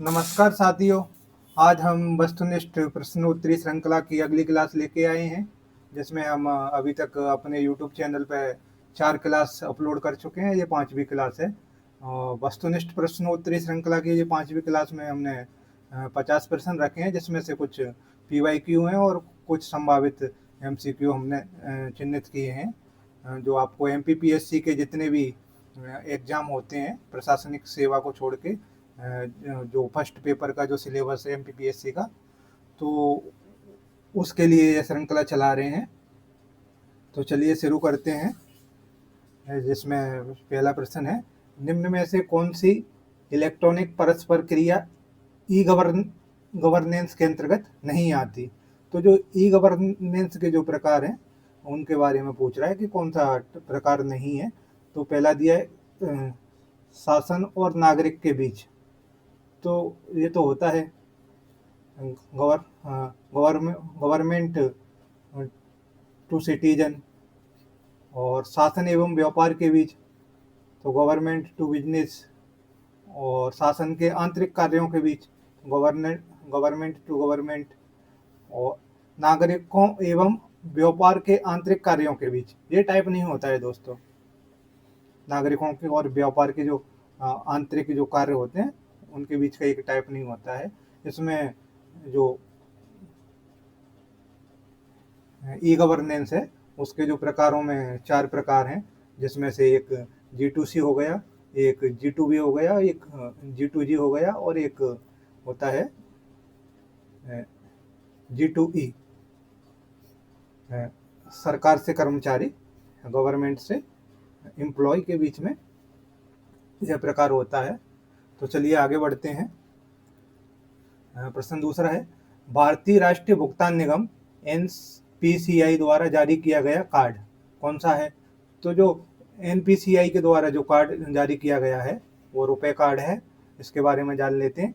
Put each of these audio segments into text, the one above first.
नमस्कार साथियों। आज हम वस्तुनिष्ठ प्रश्नोत्तरी श्रृंखला की अगली क्लास लेके आए हैं, जिसमें हम अभी तक अपने यूट्यूब चैनल पे 4 क्लास अपलोड कर चुके हैं। ये 5वीं क्लास है। वस्तुनिष्ठ प्रश्नोत्तरी श्रृंखला की ये 5वीं क्लास में हमने 50 प्रश्न रखे हैं, जिसमें से कुछ PYQ हैं और कुछ संभावित MCQ हमने चिन्हित किए हैं। जो आपको MPPSC के जितने भी एग्ज़ाम होते हैं प्रशासनिक सेवा को छोड़ के, जो फर्स्ट पेपर का जो सिलेबस है MPPSC का, तो उसके लिए ये श्रृंखला चला रहे हैं। तो चलिए शुरू करते हैं, जिसमें पहला प्रश्न है, निम्न में से कौन सी इलेक्ट्रॉनिक परस्पर क्रिया ई गवर्नेंस के अंतर्गत नहीं आती। तो जो ई गवर्नेंस के जो प्रकार हैं उनके बारे में पूछ रहा है कि कौन सा प्रकार नहीं है। तो पहला दिया है शासन और नागरिक के बीच। तो ये तो होता है गवर्नमेंट टू सिटीजन। और शासन एवं व्यापार के बीच तो गवर्नमेंट टू बिजनेस। और शासन के आंतरिक कार्यों के बीच गवर्नमेंट टू गवर्नमेंट। और नागरिकों एवं व्यापार के आंतरिक कार्यों के बीच ये टाइप नहीं होता है दोस्तों। नागरिकों के और व्यापार के जो आंतरिक जो कार्य होते हैं उनके बीच का एक टाइप नहीं होता है। इसमें जो ई गवर्नेंस है उसके जो प्रकारों में 4 प्रकार हैं, जिसमें से एक G2C हो गया, एक G2B हो गया, एक G2G हो गया और एक होता है G2E। सरकार से कर्मचारी, गवर्नमेंट से एम्प्लॉय के बीच में यह प्रकार होता है। तो चलिए आगे बढ़ते हैं। प्रश्न दूसरा है, भारतीय राष्ट्रीय भुगतान निगम NPCI द्वारा जारी किया गया कार्ड कौन सा है। तो जो NPCI के द्वारा जो कार्ड जारी किया गया है वो रुपए कार्ड है। इसके बारे में जान लेते हैं।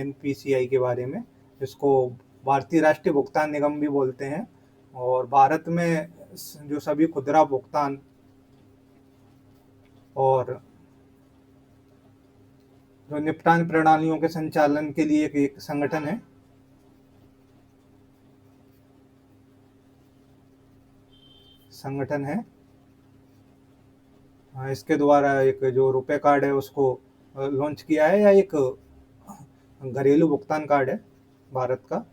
NPCI के बारे में, इसको भारतीय राष्ट्रीय भुगतान निगम भी बोलते हैं। और भारत में जो सभी खुदरा भुगतान और जो निपटान प्रणालियों के संचालन के लिए एक संगठन है। इसके द्वारा एक जो रुपए कार्ड है उसको लॉन्च किया है, या एक घरेलू भुगतान कार्ड है भारत का।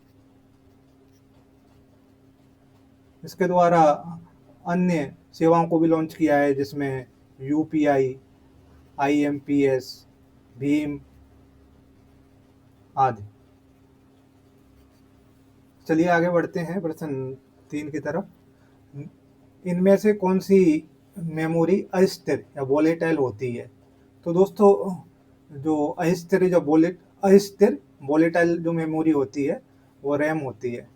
इसके द्वारा अन्य सेवाओं को भी लॉन्च किया है, जिसमें UPI, IMPS, भीम आदि। चलिए आगे बढ़ते हैं प्रश्न 3 की तरफ। इनमें से कौन सी मेमोरी अस्थिर या वोलेटाइल होती है। तो दोस्तों जो अस्थिर वोलेटाइल जो मेमोरी होती है वो रैम होती है।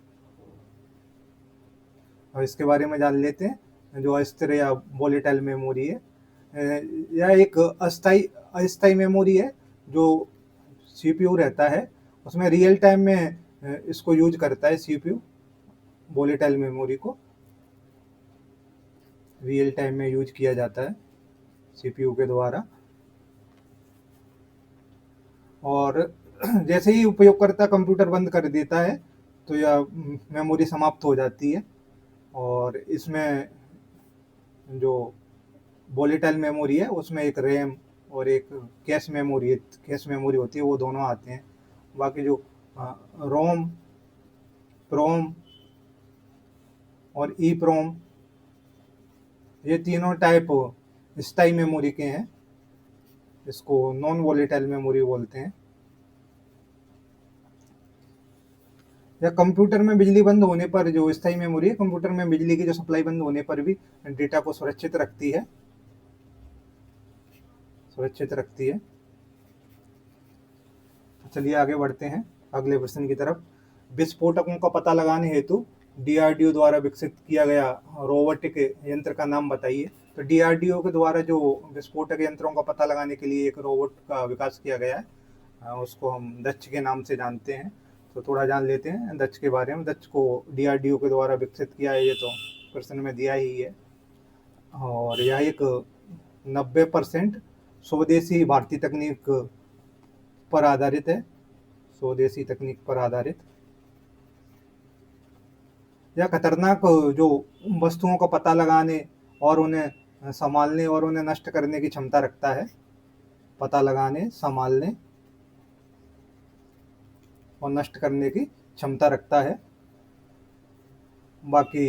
और इसके बारे में जान लेते हैं। जो अस्थिर या वोलेटाइल मेमोरी है, यह एक अस्थाई मेमोरी है जो CPU रहता है, उसमें रियल टाइम में इसको यूज करता है। CPU वोलेटाइल मेमोरी को रियल टाइम में यूज किया जाता है CPU के द्वारा। और जैसे ही उपयोगकर्ता कंप्यूटर बंद कर देता है तो यह मेमोरी समाप्त हो जाती है। और इसमें जो वोलेटाइल मेमोरी है उसमें एक रैम और एक कैश मेमोरी होती है, वो दोनों आते हैं। बाकी जो रोम, प्रोम और EPROM, ये तीनों टाइप स्थायी मेमोरी के हैं। इसको नॉन वोलेटाइल मेमोरी बोलते हैं। या कंप्यूटर में बिजली बंद होने पर जो स्थायी मेमोरी है, कंप्यूटर में बिजली की जो सप्लाई बंद होने पर भी डेटा को सुरक्षित रखती है। चलिए आगे बढ़ते हैं अगले प्रश्न की तरफ। विस्फोटकों का पता लगाने हेतु DRDO द्वारा विकसित किया गया रोबोटिक यंत्र का नाम बताइए। तो DRDO के द्वारा जो विस्फोटक यंत्रों का पता लगाने के लिए एक रोबोट का विकास किया गया है, उसको हम दक्ष के नाम से जानते हैं। तो थोड़ा जान लेते हैं दक्ष के बारे में। दक्ष को DRDO के द्वारा विकसित किया है, ये तो प्रश्न में दिया ही है। और यह एक 90% स्वदेशी भारतीय तकनीक पर आधारित है। स्वदेशी तकनीक पर आधारित या खतरनाक जो वस्तुओं का पता लगाने और उन्हें संभालने और उन्हें नष्ट करने की क्षमता रखता है। पता लगाने, संभालने और नष्ट करने की क्षमता रखता है। बाकी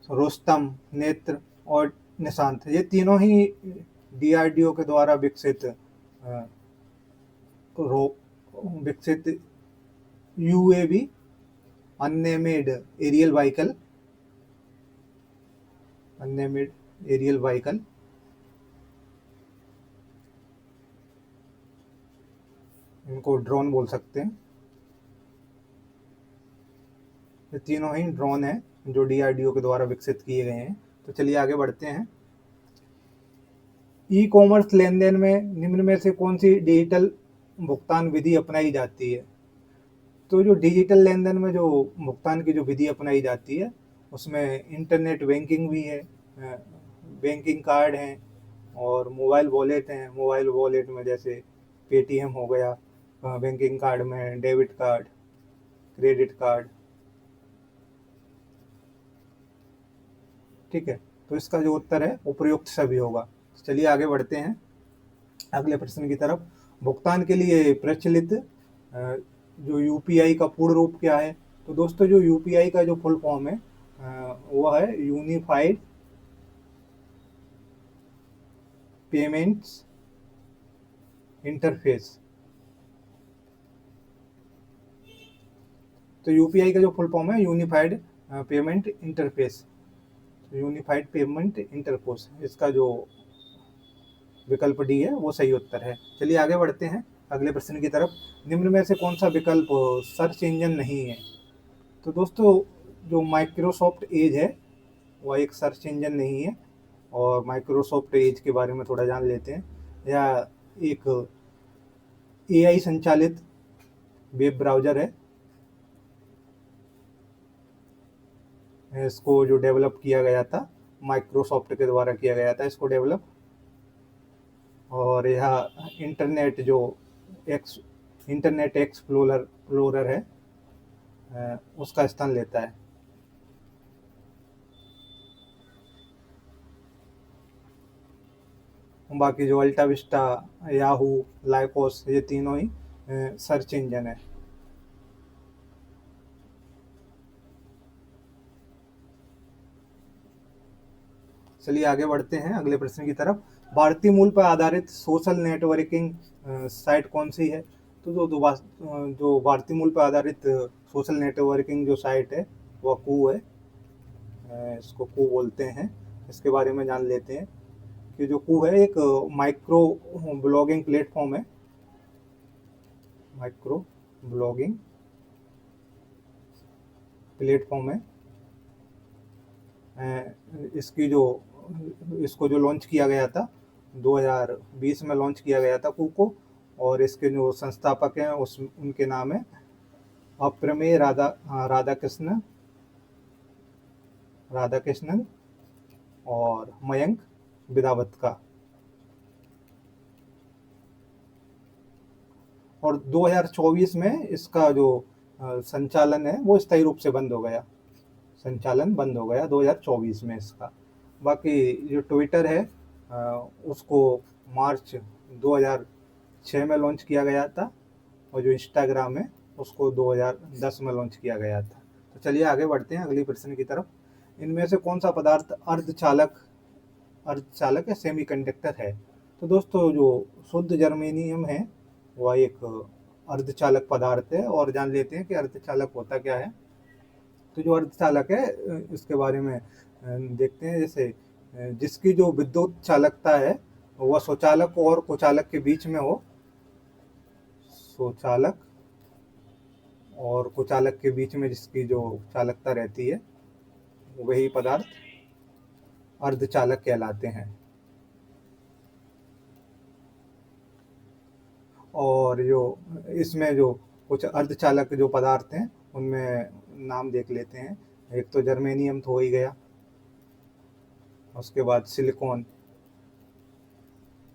रुस्तम, नेत्र और निशांत, ये तीनों ही डीआरडीओ के द्वारा विकसित यूएवी अननेमेड एरियल व्हीकल इनको ड्रोन बोल सकते हैं। ये तीनों ही ड्रोन हैं जो डीआरडीओ के द्वारा विकसित किए गए हैं। तो चलिए आगे बढ़ते हैं। ई कॉमर्स लेन देन में निम्न में से कौन सी डिजिटल भुगतान विधि अपनाई जाती है? तो जो डिजिटल लेन देन में जो भुगतान की जो विधि अपनाई जाती है उसमें इंटरनेट बैंकिंग भी है, बैंकिंग कार्ड हैं और मोबाइल वॉलेट हैं। मोबाइल वॉलेट में जैसे पेटीएम हो गया, बैंकिंग कार्ड में डेबिट कार्ड, क्रेडिट कार्ड। ठीक है, तो इसका जो उत्तर है उपयुक्त सभी होगा। चलिए आगे बढ़ते हैं अगले प्रश्न की तरफ। भुगतान के लिए प्रचलित जो यूपीआई का पूर्ण रूप क्या है? तो दोस्तों जो यूपीआई का जो फुल फॉर्म है वह है यूनिफाइड पेमेंट्स इंटरफेस। तो यूपीआई का जो फुल फॉर्म है unified payment interface, unified payment interface, इसका जो विकल्प डी है वो सही उत्तर है। चलिए आगे बढ़ते हैं अगले प्रश्न की तरफ। निम्न में से कौन सा विकल्प सर्च इंजन नहीं है? तो दोस्तों जो माइक्रोसॉफ्ट एज है वह एक सर्च इंजन नहीं है। और माइक्रोसॉफ्ट एज के बारे में थोड़ा जान लेते हैं। या एक एआई संचालित वेब ब्राउज़र है। इसको जो डेवलप किया गया था माइक्रोसॉफ्ट के द्वारा किया गया था इसको डेवलप। और यह इंटरनेट एक्सप्लोरर है उसका स्थान लेता है। बाकी जो अल्टा विस्टा, याहू, लाइकोस, ये तीनों ही सर्च इंजन है। चलिए आगे बढ़ते हैं अगले प्रश्न की तरफ। भारतीय मूल पर आधारित सोशल नेटवर्किंग साइट कौन सी है? तो जो भारतीय मूल पर आधारित सोशल नेटवर्किंग जो साइट है वह कू है। इसको कू बोलते हैं। इसके बारे में जान लेते हैं कि जो कू है एक माइक्रो ब्लॉगिंग प्लेटफॉर्म है। माइक्रो ब्लॉगिंग प्लेटफॉर्म है। इसको जो लॉन्च किया गया था 2020 में लॉन्च किया गया था कू को। और इसके जो संस्थापक हैं उनके नाम है अप्रमेय राधाकृष्णन और मयंक विद्यावत। और 2024 में इसका जो संचालन है वो स्थायी रूप से बंद हो गया। संचालन बंद हो गया 2024 में इसका। बाकी जो ट्विटर है उसको मार्च 2006 में लॉन्च किया गया था। और जो इंस्टाग्राम है उसको 2010 में लॉन्च किया गया था। तो चलिए आगे बढ़ते हैं अगली प्रश्न की तरफ। इनमें से कौन सा पदार्थ अर्धचालक या सेमीकंडक्टर है? तो दोस्तों जो शुद्ध जर्मेनियम है वह एक अर्धचालक पदार्थ है। और जान लेते हैं कि अर्धचालक होता क्या है। तो जो अर्धचालक है इसके बारे में देखते हैं। जैसे जिसकी जो विद्युत चालकता है वह स्वचालक और कुचालक के बीच में हो। स्वचालक और कुचालक के बीच में जिसकी जो चालकता रहती है वही पदार्थ अर्धचालक कहलाते हैं। और जो इसमें जो कुछ अर्धचालक जो पदार्थ हैं उनमें नाम देख लेते हैं। एक तो जर्मेनियम तो हो ही गया, उसके बाद सिलिकॉन,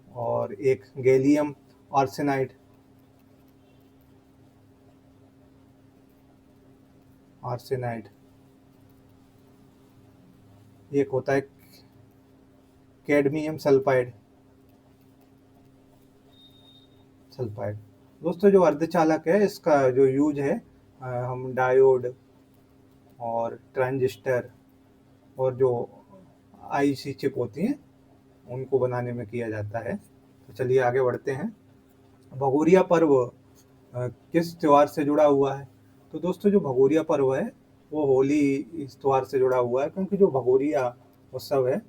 और एक गैलियम आर्सेनाइड, आर्सेनाइड, एक होता है कैडमियम सल्फाइड। सल्फाइड दोस्तों जो अर्धचालक है इसका जो यूज है हम डायोड और ट्रांजिस्टर और जो आईसी चिप होती हैं उनको बनाने में किया जाता है। तो चलिए आगे बढ़ते हैं। भगोरिया पर्व किस त्योहार से जुड़ा हुआ है? तो दोस्तों जो भगोरिया पर्व है वो होली इस त्योहार से जुड़ा हुआ है, क्योंकि जो भगोरिया उत्सव है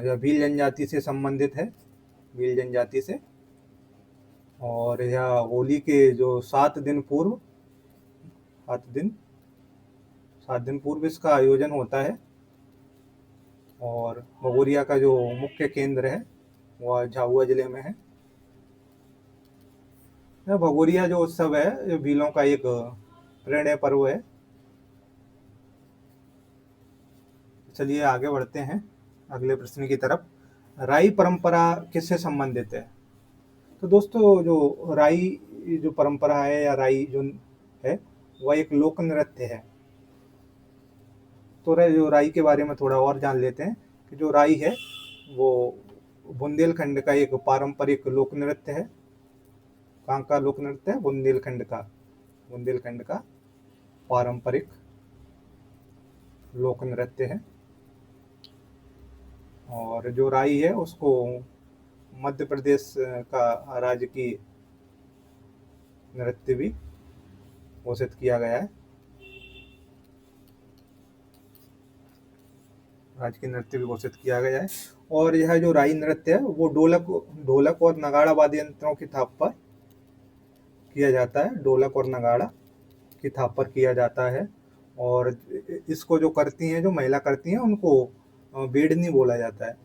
यह भील जनजाति से संबंधित है, भील जनजाति से। और यह होली के जो 7 दिन पूर्व 7 दिन पूर्व इसका आयोजन होता है। और भगोरिया का जो मुख्य केंद्र है वह झाबुआ जिले में है। यह भगोरिया जो उत्सव है ये भीलों का एक प्रणय पर्व है। चलिए आगे बढ़ते हैं अगले प्रश्न की तरफ। राई परंपरा किससे संबंधित है? तो दोस्तों जो राई जो परंपरा है या राई जो है वह एक लोक नृत्य है। तो जो राई के बारे में थोड़ा और जान लेते हैं कि जो राई है वो बुंदेलखंड का एक पारंपरिक लोक नृत्य है। कहाँ का लोक नृत्य है? बुंदेलखंड का पारंपरिक लोक नृत्य है। और जो राई है उसको मध्य प्रदेश का राजकीय नृत्य भी घोषित किया गया है। राजकीय नृत्य भी घोषित किया गया है। और यह जो राई नृत्य है वो ढोलक और नगाड़ा वाद्य यंत्रों की थाप पर किया जाता है। ढोलक और नगाड़ा की थाप पर किया जाता है। और इसको जो करती हैं, जो महिला करती हैं, उनको बेडनी बोला जाता है।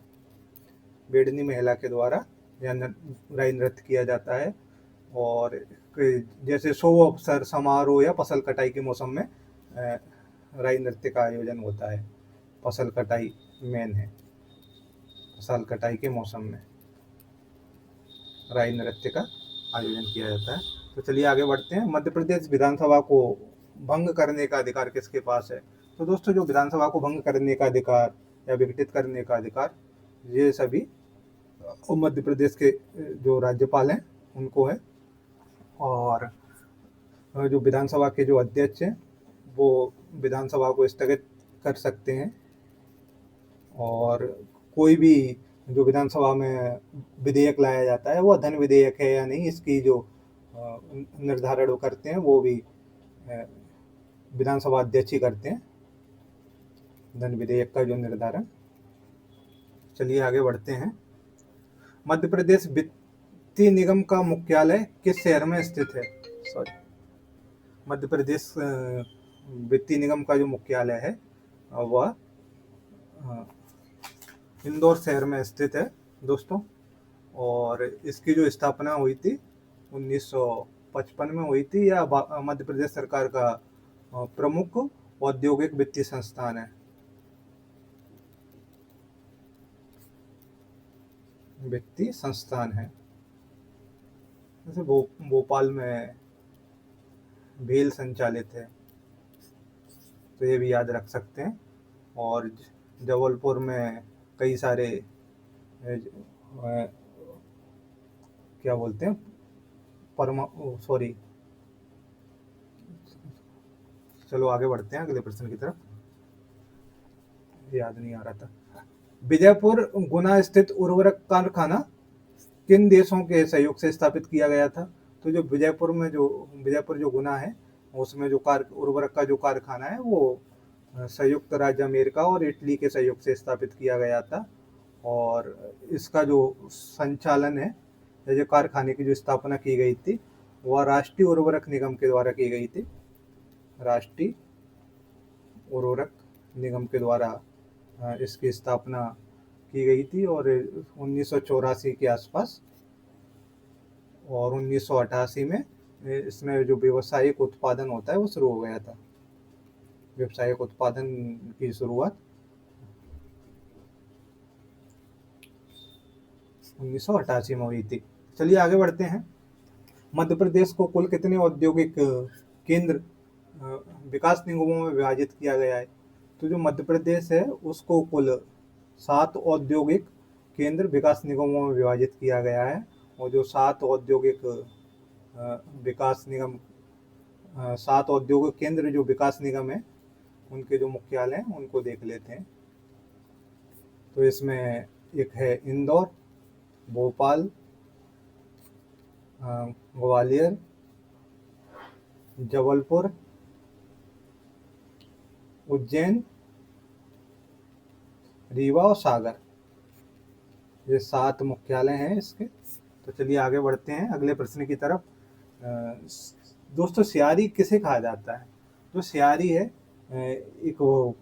बेडनी महिला के द्वारा यह राई नृत्य किया जाता है। और जैसे शुभ अवसर, समारोह या फसल कटाई के मौसम में राई नृत्य का आयोजन होता है। फसल कटाई मेन है, फसल कटाई के मौसम में राई नृत्य का आयोजन किया जाता है। तो चलिए आगे बढ़ते हैं। मध्य प्रदेश विधानसभा को भंग करने का अधिकार किसके पास है? तो दोस्तों जो विधानसभा को भंग करने का अधिकार या विघटित करने का अधिकार ये सभी मध्य प्रदेश के जो राज्यपाल हैं उनको है। और जो विधानसभा के जो अध्यक्ष हैं वो विधानसभा को स्थगित कर सकते हैं। और कोई भी जो विधानसभा में विधेयक लाया जाता है वो धन विधेयक है या नहीं, इसकी जो निर्धारण करते हैं वो भी विधानसभा अध्यक्ष ही करते हैं, धन विधेयक का जो निर्धारण। चलिए आगे बढ़ते हैं। मध्य प्रदेश वित्तीय निगम का मुख्यालय किस शहर में स्थित है? मध्य प्रदेश वित्तीय निगम का जो मुख्यालय है वह इंदौर शहर में स्थित है दोस्तों। और इसकी जो स्थापना हुई थी 1955 में हुई थी। यह मध्य प्रदेश सरकार का प्रमुख औद्योगिक वित्तीय संस्थान है। वित्तीय संस्थान है। जैसे भोपाल में भेल संचालित है, तो ये भी याद रख सकते हैं। और जबलपुर में कई सारे क्या बोलते हैं चलो आगे बढ़ते हैं अगले प्रश्न की तरफ, याद नहीं आ रहा था। विजयपुर गुना स्थित उर्वरक कारखाना किन देशों के सहयोग से स्थापित किया गया था? तो जो विजयपुर जो गुना है उसमें जो उर्वरक का जो कारखाना है वो संयुक्त राज्य अमेरिका और इटली के सहयोग से स्थापित किया गया था। और इसका जो संचालन है, जो कारखाने की जो स्थापना की गई थी वह राष्ट्रीय उर्वरक निगम के द्वारा की गई थी। राष्ट्रीय उर्वरक निगम के द्वारा इसकी स्थापना की गई थी। और 1984 के आसपास और 1988 में इसमें जो व्यावसायिक उत्पादन होता है वो शुरू हो गया था। व्यावसायिक उत्पादन की शुरुआत 1988 में हुई थी। चलिए आगे बढ़ते हैं। मध्य प्रदेश को कुल कितने औद्योगिक केंद्र विकास निगमों में विभाजित किया गया है? तो जो मध्य प्रदेश है उसको कुल 7 औद्योगिक केंद्र विकास निगमों में विभाजित किया गया है। और जो 7 औद्योगिक विकास निगम 7 औद्योगिक केंद्र जो विकास निगम है उनके जो मुख्यालय हैं उनको देख लेते हैं। तो इसमें एक है इंदौर, भोपाल, ग्वालियर, जबलपुर, उज्जैन, रीवा और सागर। ये 7 मुख्यालय हैं इसके। तो चलिए आगे बढ़ते हैं अगले प्रश्न की तरफ। दोस्तों, सियारी किसे कहा जाता है? जो सियारी है एक वो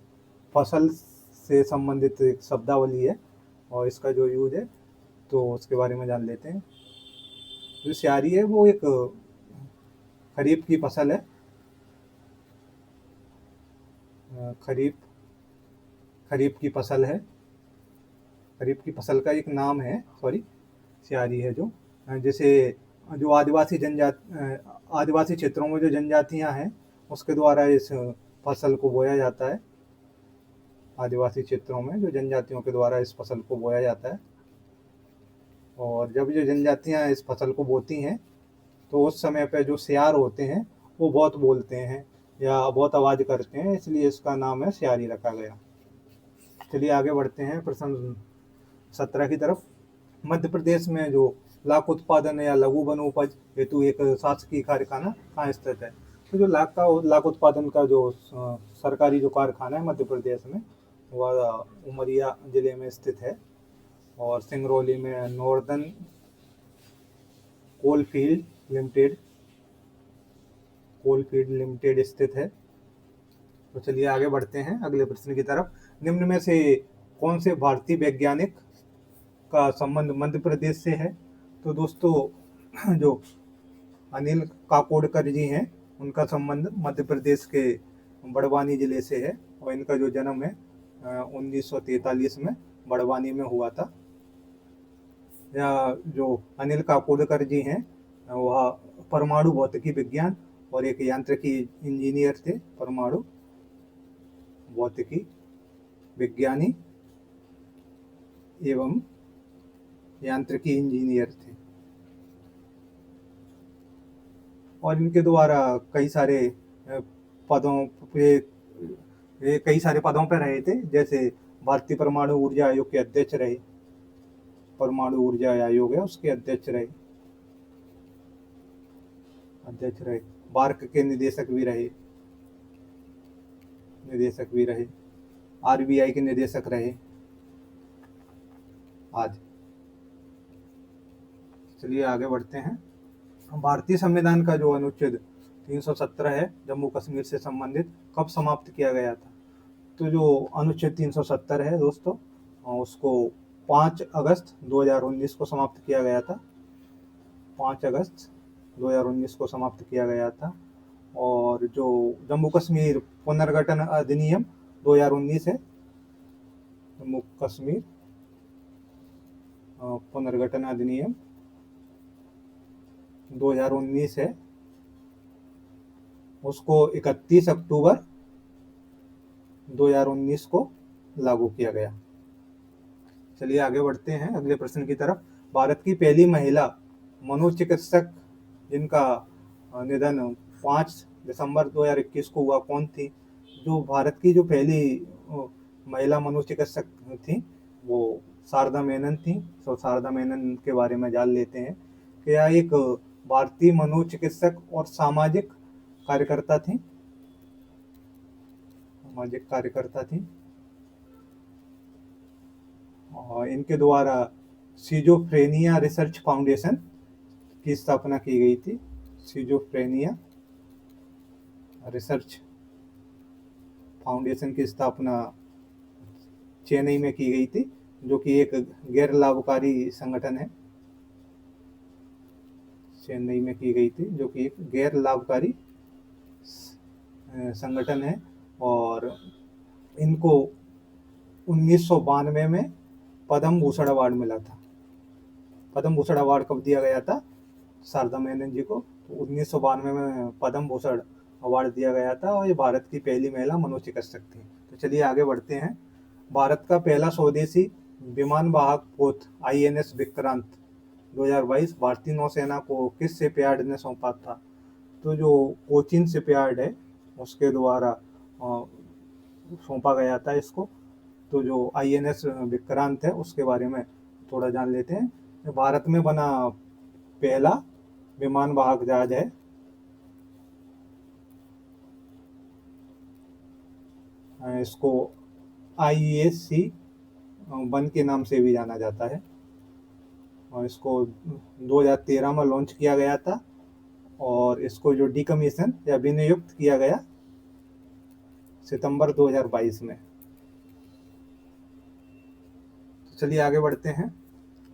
फसल से संबंधित एक शब्दावली है और इसका जो यूज है तो उसके बारे में जान लेते हैं। जो सियारी है वो एक खरीफ की फसल है। खरीफ की फसल है। खरीफ की फसल का एक नाम है, सॉरी, सियारी है। जो जैसे जो आदिवासी क्षेत्रों में जो जनजातियां हैं उसके द्वारा इस फसल को बोया जाता है। आदिवासी क्षेत्रों में जो जनजातियों के द्वारा इस फसल को बोया जाता है। और जब जो जनजातियां इस फसल को बोती हैं तो उस समय पे जो सियार होते हैं वो बहुत बोलते हैं या बहुत आवाज़ करते हैं, इसलिए इसका नाम है सियारी रखा गया। चलिए आगे बढ़ते हैं प्रश्न 17 की तरफ। मध्य प्रदेश में जो लाख उत्पादन या लघु वनोपज हेतु एक शासकीय कारखाना कहाँ स्थित है? तो जो लाख उत्पादन का जो सरकारी जो कारखाना है मध्य प्रदेश में वह उमरिया जिले में स्थित है। और सिंगरौली में नॉर्दर्न कोलफील्ड लिमिटेड स्थित है। तो चलिए आगे बढ़ते हैं अगले प्रश्न की तरफ। निम्न में से कौन से भारतीय वैज्ञानिक का संबंध मध्य प्रदेश से है? तो दोस्तों, जो अनिल काकोडकर जी हैं उनका संबंध मध्य प्रदेश के बड़वानी जिले से है और इनका जो जन्म है 1943 में बड़वानी में हुआ था। या जो अनिल काकोडकर जी हैं वह परमाणु भौतिकी विज्ञान और एक यांत्रिकी इंजीनियर थे। परमाणु भौतिकी विज्ञानी एवं यांत्रिकी इंजीनियर थे। और इनके द्वारा कई सारे पदों पे रहे थे। जैसे भारतीय परमाणु ऊर्जा आयोग के अध्यक्ष रहे, परमाणु ऊर्जा आयोग है उसके अध्यक्ष रहे। बार्क के निदेशक भी रहे, आरबीआई के निदेशक रहे आज। चलिए आगे बढ़ते हैं। भारतीय संविधान का जो अनुच्छेद 317 है जम्मू कश्मीर से संबंधित कब समाप्त किया गया था? तो जो अनुच्छेद 370 है दोस्तों उसको 5 अगस्त 2019 को समाप्त किया गया था। 5 अगस्त 2019 को समाप्त किया गया था। और जो जम्मू कश्मीर पुनर्गठन अधिनियम 2019 है, जम्मू कश्मीर पुनर्गठन अधिनियम 2019 है, उसको 31 अक्टूबर 2019 को लागू किया गया। चलिए आगे बढ़ते हैं अगले प्रश्न की तरफ। भारत की पहली महिला मनोचिकित्सक जिनका निधन 5 दिसंबर 2021 को हुआ, कौन थी? जो भारत की जो पहली महिला मनोचिकित्सक थी वो शारदा मेनन थी। तो शारदा मेनन के बारे में जान लेते हैं कि यह एक भारतीय मनोचिकित्सक और सामाजिक कार्यकर्ता थी। और इनके द्वारा सिजोफ्रेनिया रिसर्च फाउंडेशन की स्थापना की गई थी। सिजोफ्रेनिया रिसर्च फाउंडेशन की स्थापना चेन्नई में की गई थी, जो कि एक गैर लाभकारी संगठन है। चेन्नई में की गई थी, जो कि एक गैर लाभकारी संगठन है। और इनको 1992 में पद्म भूषण अवार्ड मिला था। पद्म भूषण अवार्ड कब दिया गया था? शारदा मेनन जी को। तो 1992 में पद्म भूषण अवार्ड दिया गया था और ये भारत की पहली महिला मनोचिकित्सक थी। तो चलिए आगे बढ़ते हैं। भारत का पहला स्वदेशी विमान वाहक पोत INS विक्रांत 2022 भारतीय नौसेना को किस शिपयार्ड ने सौंपा था? तो जो कोचीन शिपयार्ड है उसके द्वारा सौंपा गया था इसको। तो जो INS विक्रांत है उसके बारे में थोड़ा जान लेते हैं। भारत में बना पहला विमान वाहक जहाज है। इसको IAC-1 के नाम से भी जाना जाता है और इसको 2013 में लॉन्च किया गया था और इसको जो डिकमीशन या विनियुक्त किया गया सितंबर 2022 में। चलिए आगे बढ़ते हैं।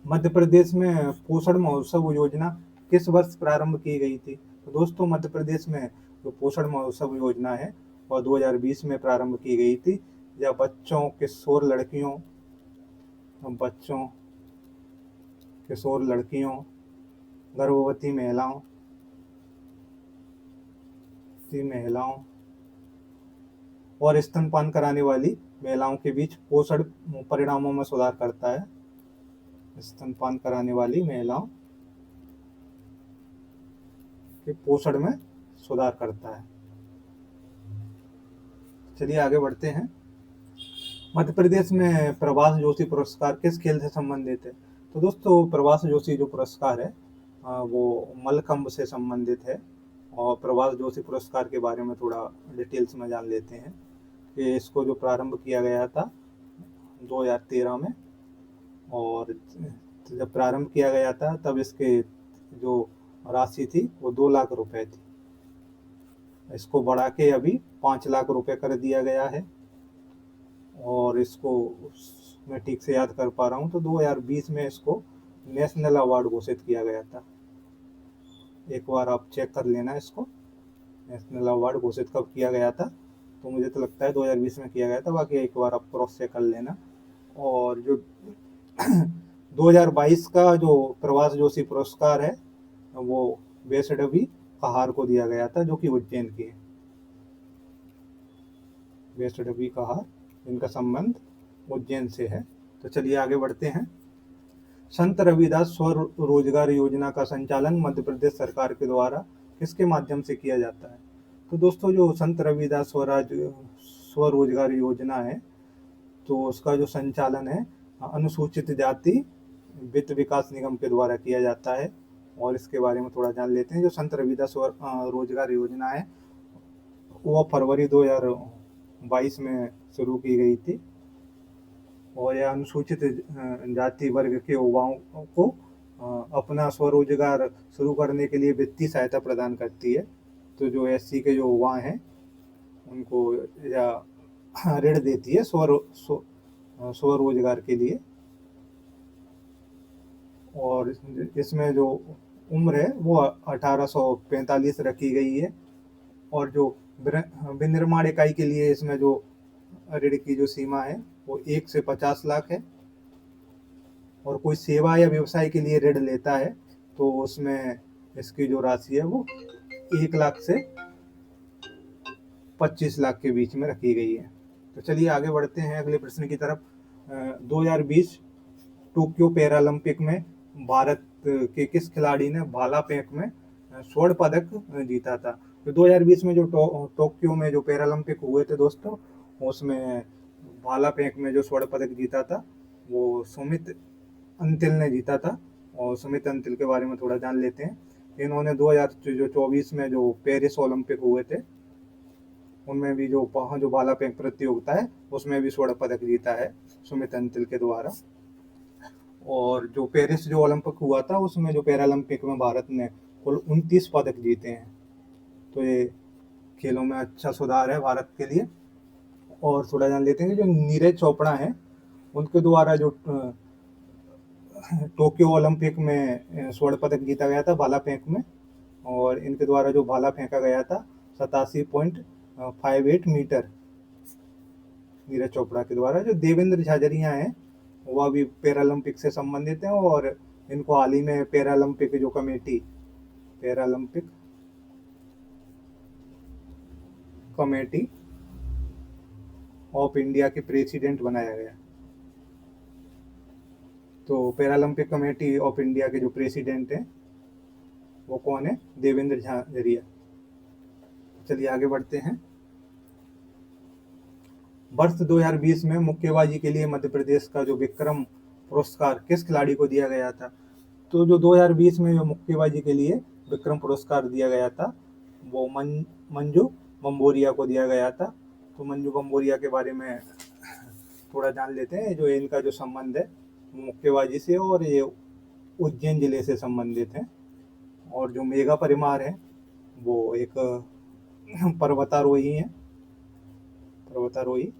मध्य प्रदेश में पोषण महोत्सव योजना किस वर्ष प्रारंभ की गई थी? तो दोस्तों मध्य प्रदेश में जो पोषण महोत्सव योजना है वह 2020 में प्रारंभ की गई थी। यह बच्चों, किशोर लड़कियों, गर्भवती महिलाओं और स्तनपान कराने वाली महिलाओं के बीच पोषण परिणामों में सुधार करता है। स्तनपान कराने वाली महिलाओं के पोषण में सुधार करता है। चलिए आगे बढ़ते हैं। मध्य प्रदेश में प्रभास जोशी पुरस्कार किस खेल से संबंधित है? तो दोस्तों प्रभास जोशी जो पुरस्कार है वो मल्लखंब से संबंधित है और प्रभास जोशी पुरस्कार के बारे में थोड़ा डिटेल्स में जान लेते हैं कि इसको जो प्रारंभ किया गया था 2013 में और जब प्रारंभ किया गया था तब इसके जो राशि थी वो 2 लाख रुपए थी। इसको बढ़ा के अभी 5 लाख रुपए कर दिया गया है और इसको मैं ठीक से याद कर पा रहा हूँ तो 2020 में इसको नेशनल अवार्ड घोषित किया गया था। एक बार आप चेक कर लेना इसको, नेशनल अवार्ड घोषित कब किया गया था। तो मुझे तो लगता है 2020 में किया गया था, बाकी एक बार आप क्रॉस चेक कर लेना। और जो 2022 का जो प्रभास जोशी पुरस्कार है वो वैष्णवी कहार को दिया गया था जो कि उज्जैन की है। वैष्णवी कहार, इनका संबंध उज्जैन से है। तो चलिए आगे बढ़ते हैं। संत रविदास स्वरोजगार योजना का संचालन मध्य प्रदेश सरकार के द्वारा किसके माध्यम से किया जाता है? तो दोस्तों जो संत रविदास स्वरोजगार योजना है तो उसका जो संचालन है अनुसूचित जाति वित्त विकास निगम के द्वारा किया जाता है और इसके बारे में थोड़ा जान लेते हैं। जो संत रविदास रोजगार योजना है वो फरवरी 2022 में शुरू की गई थी और यह अनुसूचित जाति वर्ग के युवाओं को अपना स्वरोजगार शुरू करने के लिए वित्तीय सहायता प्रदान करती है। तो जो SC के जो युवा हैं उनको यह ऋण देती है स्वरोजगार के लिए और इसमें जो उम्र है वो 1845 रखी गई है और जो विनिर्माण इकाई के लिए इसमें जो ऋण की जो सीमा है वो 1 से 50 लाख है और कोई सेवा या व्यवसाय के लिए ऋण लेता है तो उसमें इसकी जो राशि है वो 1 लाख से 25 लाख के बीच में रखी गई है। तो चलिए आगे बढ़ते हैं अगले प्रश्न की तरफ। 2020 टोक्यो पैरालंपिक में भारत के किस खिलाड़ी ने भाला फेंक में स्वर्ण पदक जीता था? तो 2020 में जो टोक्यो में जो पैरालंपिक हुए थे दोस्तों उसमें भाला फेंक में जो स्वर्ण पदक जीता था वो सुमित अंतिल ने जीता था और सुमित अंतिल के बारे में थोड़ा जान लेते हैं। इन्होंने 2024 में जो पेरिस ओलंपिक हुए थे उनमें भी जो भाला फेंक प्रतियोगिता है उसमें भी स्वर्ण पदक जीता है सुमित अंतिल के द्वारा। और जो पेरिस जो ओलंपिक हुआ था उसमें जो पैरालंपिक में भारत ने कुल 29 पदक जीते हैं। तो ये खेलों में अच्छा सुधार है भारत के लिए। और थोड़ा जान लेते हैं कि जो नीरज चोपड़ा है उनके द्वारा जो टोक्यो ओलंपिक में स्वर्ण पदक जीता गया था भाला फेंक में और इनके द्वारा जो भाला फेंका गया था 87.58 मीटर नीरज चोपड़ा के द्वारा। जो देवेंद्र झाझरिया हैं वह भी पैरालंपिक से संबंधित हैं और इनको हाल ही में पैरालंपिक जो committee Paralympic committee of India के प्रेसिडेंट बनाया गया। तो पैरालंपिक कमेटी ऑफ इंडिया के जो प्रेसिडेंट हैं वो कौन है? देवेंद्र झाझरिया। चलिए आगे बढ़ते हैं। वर्ष 2020 में मुक्केबाजी के लिए मध्य प्रदेश का जो विक्रम पुरस्कार किस खिलाड़ी को दिया गया था? तो जो 2020 में जो मुक्केबाजी के लिए विक्रम पुरस्कार दिया गया था वो मंजू बम्बोरिया को दिया गया था। तो मंजू बम्बोरिया के बारे में थोड़ा जान लेते हैं। जो इनका जो संबंध है मुक्केबाजी से और ये उज्जैन जिले से संबंधित है। और जो मेघा परिमार है वो एक पर्वतारोही है, पर्वतारोही।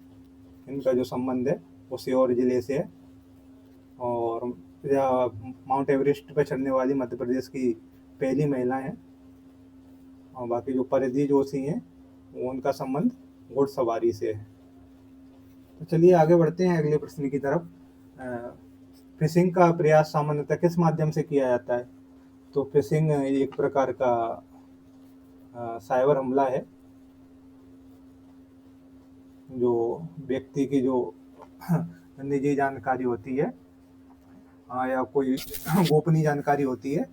इनका जो संबंध है वो सीहोर जिले से है और माउंट एवरेस्ट पर चढ़ने वाली मध्य प्रदेश की पहली महिला है। और बाकी जो परिधि जोशी हैं वो उनका संबंध घुड़सवारी से है। तो चलिए आगे बढ़ते हैं अगले प्रश्न की तरफ। फिशिंग का प्रयास सामान्यतः किस माध्यम से किया जाता है? तो फिशिंग एक प्रकार का साइबर हमला है जो व्यक्ति की जो निजी जानकारी होती है या कोई गोपनीय जानकारी होती है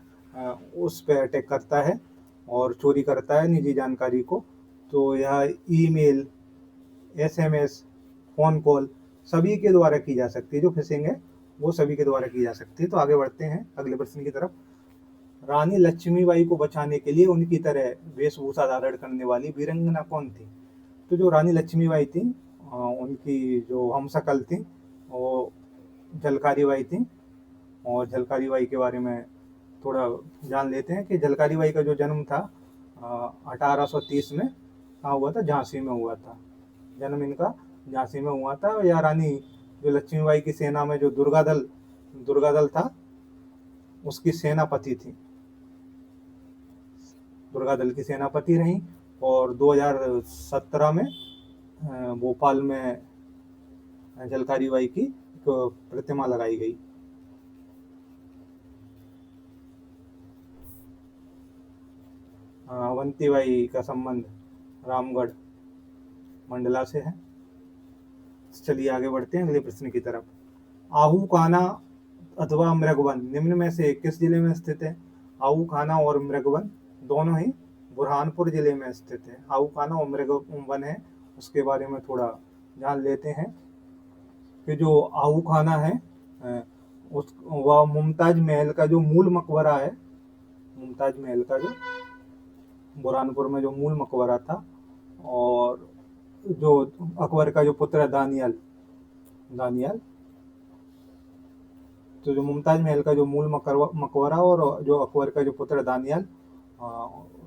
उस पर अटैक करता है और चोरी करता है निजी जानकारी को। तो यह ईमेल, एसएमएस, फोन कॉल सभी के द्वारा की जा सकती है। जो फिशिंग है वो सभी के द्वारा की जा सकती है। तो आगे बढ़ते हैं अगले प्रश्न की तरफ। रानी लक्ष्मीबाई को बचाने के लिए उनकी तरह वेशभूषा धारण करने वाली वीरांगना कौन थी? तो जो रानी लक्ष्मीबाई थी उनकी जो हमशक्ल थी वो झलकारी बाई थी। और झलकारी बाई के बारे में थोड़ा जान लेते हैं कि झलकारी बाई का जो जन्म था 1830 में कहाँ हुआ था? झांसी में हुआ था। जन्म इनका झांसी में हुआ था। या रानी जो लक्ष्मीबाई की सेना में जो दुर्गा दल था उसकी सेनापति थी, दुर्गा दल की सेनापति रही। और 2017 में भोपाल में झलकारी बाई की प्रतिमा लगाई गई। अवंतीबाई का संबंध रामगढ़ मंडला से है। चलिए आगे बढ़ते हैं अगले प्रश्न की तरफ। आहूखाना अथवा मृगवन निम्न में से किस जिले में स्थित है? आहूखाना और मृगवन दोनों ही बुरहानपुर जिले में स्थित है। आहूखाना और मृगवन है उसके बारे में थोड़ा जान लेते हैं कि जो आहूखाना है वह मुमताज महल का जो मूल मकबरा है, मुमताज महल का जो बुरहानपुर में जो मूल मकबरा था। और जो अकबर का जो पुत्र है दानियाल, तो जो मुमताज महल का जो मूल मकबरा और जो अकबर का जो पुत्र दानियाल,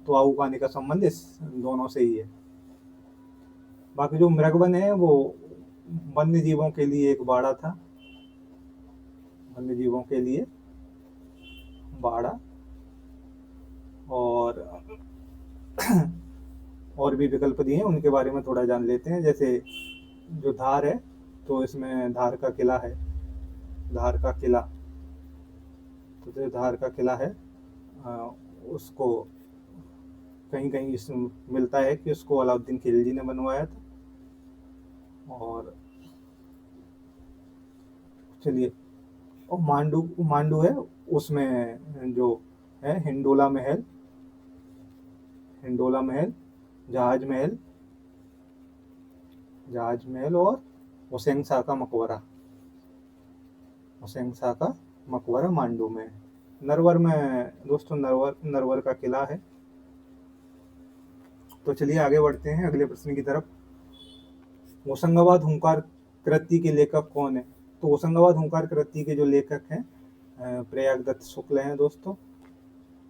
तो आहूखानी का संबंध इस दोनों से ही है। बाकी जो मृगवन है वो वन्य जीवों के लिए एक बाड़ा था, वन्य जीवों के लिए बाड़ा। और भी विकल्प दिए हैं उनके बारे में थोड़ा जान लेते हैं। जैसे जो धार है तो इसमें धार का किला है, धार का किला। तो जो धार का किला है उसको कहीं कहीं मिलता है कि उसको अलाउद्दीन खिलजी ने बनवाया था। और चलिए और मांडू है उसमें जो है हिंडोला महल, जहाज महल और हुसैन शाह का मकबरा मांडू में। नरवर में दोस्तों नरवर का किला है। तो चलिए आगे बढ़ते हैं अगले प्रश्न की तरफ। होशंगाबाद हुंकार कृति के लेखक कौन है? तो होशंगाबाद हुंकार कृति के जो लेखक हैं प्रयागदत्त शुक्ल हैं दोस्तों।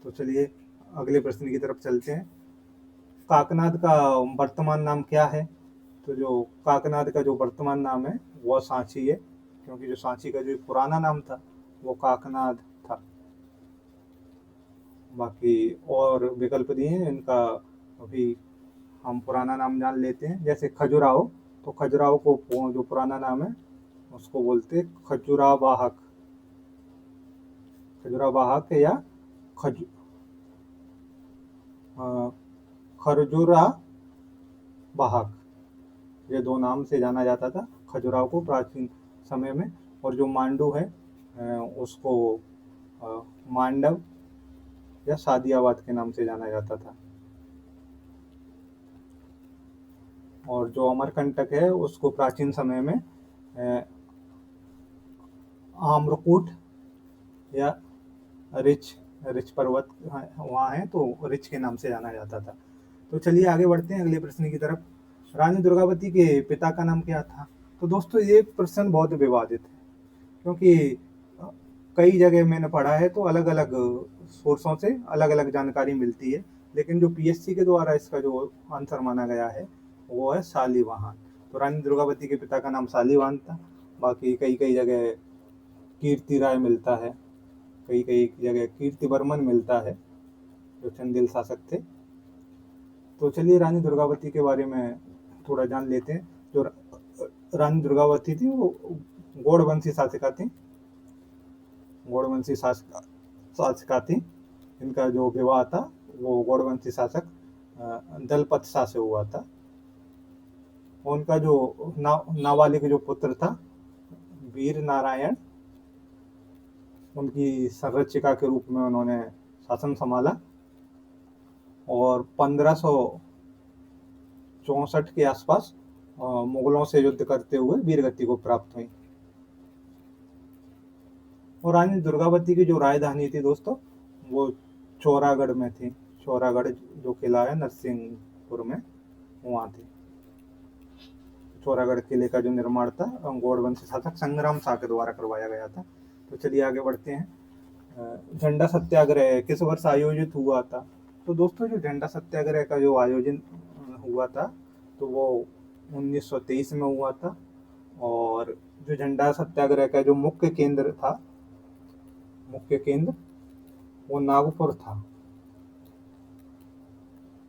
तो चलिए अगले प्रश्न की तरफ चलते हैं। काकनाद का वर्तमान नाम क्या है? तो जो काकनाद का जो वर्तमान नाम है वह सांची है, क्योंकि जो सांची का जो पुराना नाम था वो काकनाद था। बाकी और विकल्प दिए हैं इनका, अभी हम पुराना नाम जान लेते हैं। जैसे खजुराहो, तो खजुराहो को जो पुराना नाम है उसको बोलते खजुरावाहक, या खजुराहो, खजुरावाहक। खरजुरा वाहक, ये दो नाम से जाना जाता था खजुराहो को प्राचीन समय में। और जो मांडू है उसको मांडव या सादियाबाद के नाम से जाना जाता था। और जो अमरकंटक है उसको प्राचीन समय में आम्रकूट या रिच रिच पर्वत वहाँ है तो रिच के नाम से जाना जाता था। तो चलिए आगे बढ़ते हैं अगले प्रश्न की तरफ। रानी दुर्गावती के पिता का नाम क्या था? तो दोस्तों ये प्रश्न बहुत विवादित है, क्योंकि कई जगह मैंने पढ़ा है तो अलग अलग सोर्सों से अलग अलग जानकारी मिलती है, लेकिन जो पीएससी के द्वारा इसका जो आंसर माना गया है वो है शालिवाहन। तो रानी दुर्गावती के पिता का नाम शालिवाहन था। बाकी कई कई जगह कीर्ति राय मिलता है, कई कई जगह कीर्तिवर्मन मिलता है जो चंदेल शासक थे। तो चलिए रानी दुर्गावती के बारे में थोड़ा जान लेते हैं। जो रानी दुर्गावती थी वो गौड़वंशी शासिका थी, गौड़वंशी शासिका थी। इनका जो विवाह था वो गौड़वंशी शासक दलपत शाह से हुआ था। उनका जो नाबालिग जो पुत्र था वीर नारायण, उनकी संरक्षिका के रूप में उन्होंने शासन संभाला और 1564 के आसपास मुगलों से युद्ध करते हुए वीरगति को प्राप्त हुई। और रानी दुर्गावती की जो राजधानी थी दोस्तों वो चौरागढ़ में थी। चौरागढ़ जो किला है नरसिंहपुर में, वहाँ थी। चौरागढ़ किले का जो निर्माण था गौड़वंशी शासक संग्राम शाह के द्वारा करवाया गया था। तो चलिए आगे बढ़ते हैं। झंडा सत्याग्रह किस वर्ष आयोजित हुआ था? तो दोस्तों जो झंडा सत्याग्रह का जो आयोजन हुआ था तो वो 1923 में हुआ था। और जो झंडा सत्याग्रह का जो मुख्य केंद्र था, मुख्य केंद्र वो नागपुर था।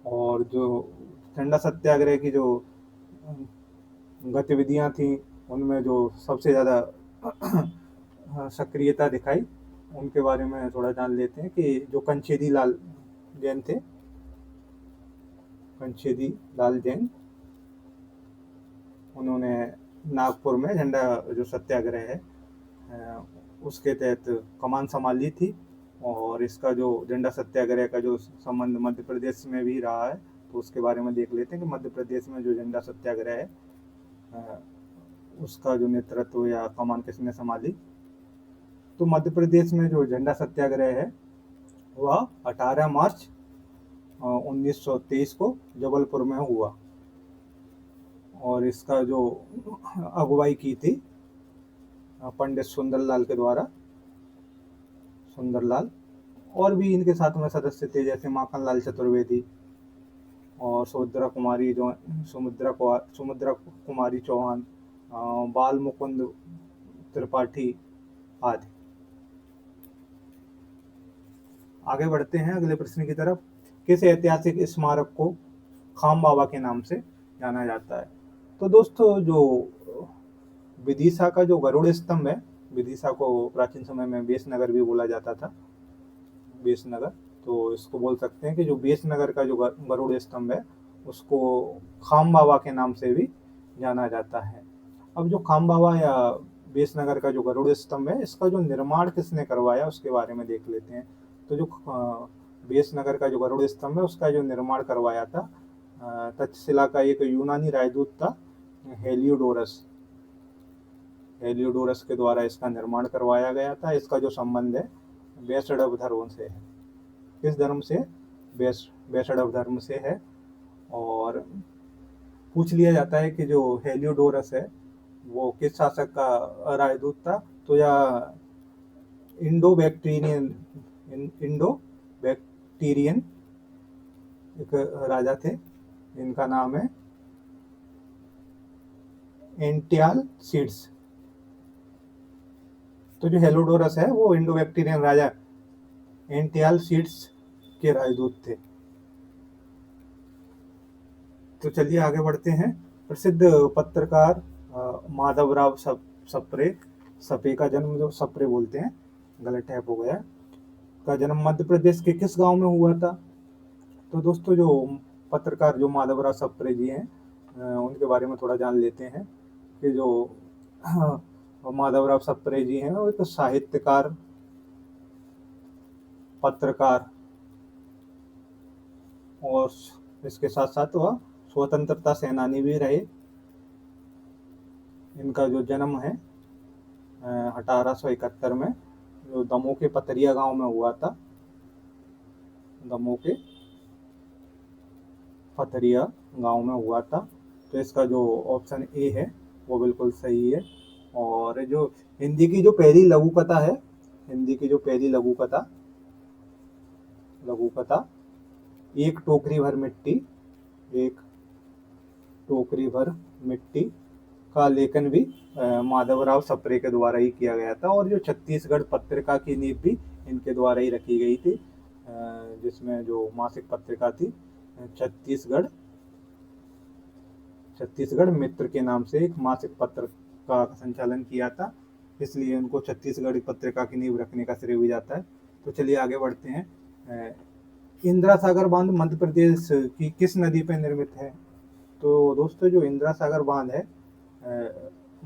और जो झंडा सत्याग्रह की जो गतिविधियां थी उनमें जो सबसे ज़्यादा सक्रियता दिखाई उनके बारे में थोड़ा जान लेते हैं कि जो कंचेदी लाल जैन थे, कंचेदी लाल जैन, उन्होंने नागपुर में झंडा जो सत्याग्रह है उसके तहत कमान संभाली थी। और इसका जो झंडा सत्याग्रह का जो संबंध मध्य प्रदेश में भी रहा है तो उसके बारे में देख लेते हैं कि मध्य प्रदेश में जो झंडा सत्याग्रह है उसका जो नेतृत्व या कमान किसने संभाली। तो मध्य प्रदेश में जो झंडा सत्याग्रह है वह 18 मार्च 1923 को जबलपुर में हुआ। और इसका जो अगुवाई की थी पंडित सुंदरलाल के द्वारा, सुंदरलाल। और भी इनके साथ में सदस्य थे जैसे माखनलाल चतुर्वेदी और सुमुद्रा कुमारी चौहान, बाल मुकुंद त्रिपाठी आदि। आगे बढ़ते हैं अगले प्रश्न की तरफ। किस ऐतिहासिक स्मारक को खाम बाबा के नाम से जाना जाता है? तो दोस्तों जो विदिशा का जो गरुड़ स्तंभ है, विदिशा को प्राचीन समय में बेसनगर भी बोला जाता था, बेसनगर, तो इसको बोल सकते हैं कि जो बेसनगर का जो गरुड़ स्तंभ है उसको खाम बाबा के नाम से भी जाना जाता है। अब जो खाम बाबा या बेसनगर का जो गरुड़ स्तंभ है इसका जो निर्माण किसने करवाया उसके बारे में देख लेते हैं। तो जो बेसनगर का जो गरुड़ स्तंभ है उसका जो निर्माण करवाया था तक्षशिला का एक यूनानी राजदूत था हेलियोडोरस, हेलियोडोरस के द्वारा इसका निर्माण करवाया गया था। इसका जो संबंध है वैष्णव धर्म से है। किस धर्म से? वैष्णव धर्म से है। और पूछ लिया जाता है कि जो हेलियोडोरस है वो किस शासक का राजदूत था? तो या इंडो बैक्टीरियन एक राजा थे, इनका नाम है एंटियाल सीड्स। तो जो हेलियोडोरस है वो इंडो बैक्टीरियन राजा एंटियाल सीड्स के राजदूत थे। तो चलिए आगे बढ़ते हैं। प्रसिद्ध पत्रकार माधवराव सप्रे का जन्म, जो सप्रे बोलते हैं, गलत टाइप हो गया, का जन्म मध्य प्रदेश के किस गांव में हुआ था? तो दोस्तों जो पत्रकार जो माधवराव सप्रे जी हैं, उनके बारे में थोड़ा जान लेते हैं कि जो माधवराव सप्रे जी हैं वो एक साहित्यकार, पत्रकार और इसके साथ साथ वह स्वतंत्रता सेनानी भी रहे। इनका जो जन्म है 1871 में जो दमोह के पतरिया गांव में हुआ था। दमोह के पथरिया गांव में हुआ था। तो इसका जो ऑप्शन ए है वो बिल्कुल सही है। और जो हिंदी की जो पहली लघु कथा है, हिंदी की जो पहली लघु कथा एक टोकरी भर मिट्टी, एक टोकरी भर मिट्टी का लेखन भी माधवराव सप्रे के द्वारा ही किया गया था। और जो छत्तीसगढ़ पत्रिका की नींव भी इनके द्वारा ही रखी गई थी, जिसमें जो मासिक पत्रिका थी छत्तीसगढ़ मित्र के नाम से एक मासिक पत्र का संचालन किया था, इसलिए उनको छत्तीसगढ़ पत्रिका की नींव रखने का श्रेय भी जाता है। तो चलिए आगे बढ़ते हैं। इंदिरा सागर बांध मध्य प्रदेश की किस नदी पर निर्मित है? तो दोस्तों जो इंदिरा सागर बांध है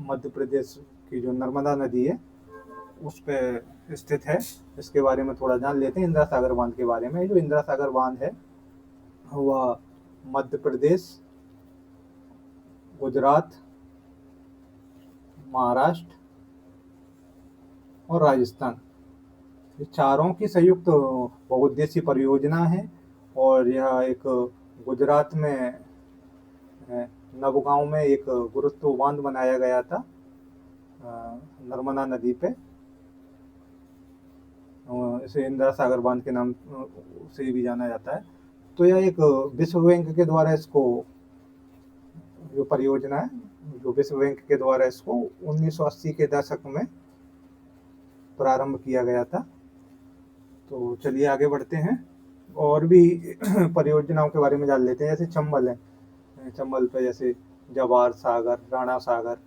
मध्य प्रदेश की जो नर्मदा नदी है उस पे स्थित है। इसके बारे में थोड़ा जान लेते हैं इंदिरा सागर बांध के बारे में। जो इंदिरा सागर बांध है वह मध्य प्रदेश, गुजरात, महाराष्ट्र और राजस्थान, ये चारों की संयुक्त बहुउद्देशीय परियोजना है। और यह एक गुजरात में नवगांव में एक गुरुत्व बांध बनाया गया था नर्मदा नदी पे। इसे इंदिरा सागर बांध के नाम से भी जाना जाता है। तो यह एक विश्व बैंक के द्वारा इसको जो परियोजना है, जो विश्व बैंक के द्वारा इसको 1980 के दशक में प्रारंभ किया गया था। तो चलिए आगे बढ़ते हैं और भी परियोजनाओं के बारे में जान लेते हैं। जैसे चंबल है, चंबल पे जैसे जवाहर सागर, राणा सागर,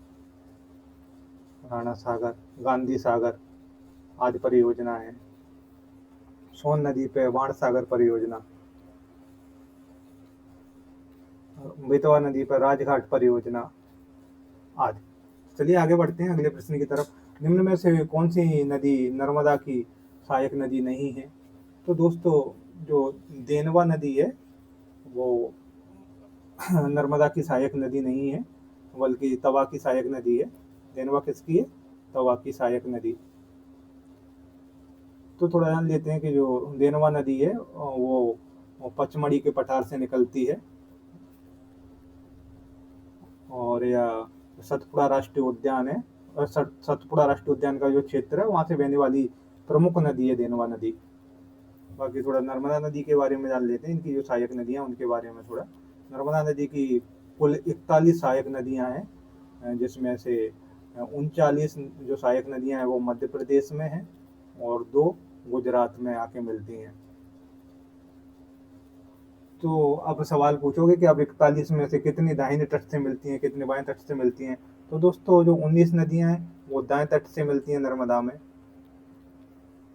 गांधी सागर आदि परियोजना है। सोन नदी पे बाण सागर परियोजना, बेतवा नदी पर राजघाट परियोजना आदि। चलिए आगे बढ़ते हैं अगले प्रश्न की तरफ। निम्न में से कौन सी नदी नर्मदा की सहायक नदी नहीं है? तो दोस्तों जो देनवा नदी है वो नर्मदा की सहायक नदी नहीं है, बल्कि तवा की सहायक नदी है। देनवा किसकी है? तवा की सहायक नदी। तो थोड़ा जान लेते हैं कि जो देनवा नदी है वो पचमढ़ी के पठार से निकलती है और यह सतपुड़ा राष्ट्रीय उद्यान है। और सतपुड़ा राष्ट्रीय उद्यान का जो क्षेत्र है वहाँ से बहने वाली प्रमुख नदी है देनवा नदी। बाकी थोड़ा नर्मदा नदी के बारे में जान लेते हैं, इनकी जो सहायक नदियाँ उनके बारे में थोड़ा। नर्मदा नदी की कुल 41 सहायक नदियाँ हैं, जिसमें से 39 जो सहायक नदियाँ हैं वो मध्य प्रदेश में हैं और 2 गुजरात में आके मिलती हैं। तो अब सवाल पूछोगे कि अब 41 में से कितनी दाहिने तट से मिलती हैं, कितनी बाएं तट से मिलती हैं? तो दोस्तों जो 19 नदियां हैं वो दाएं तट से मिलती हैं नर्मदा में,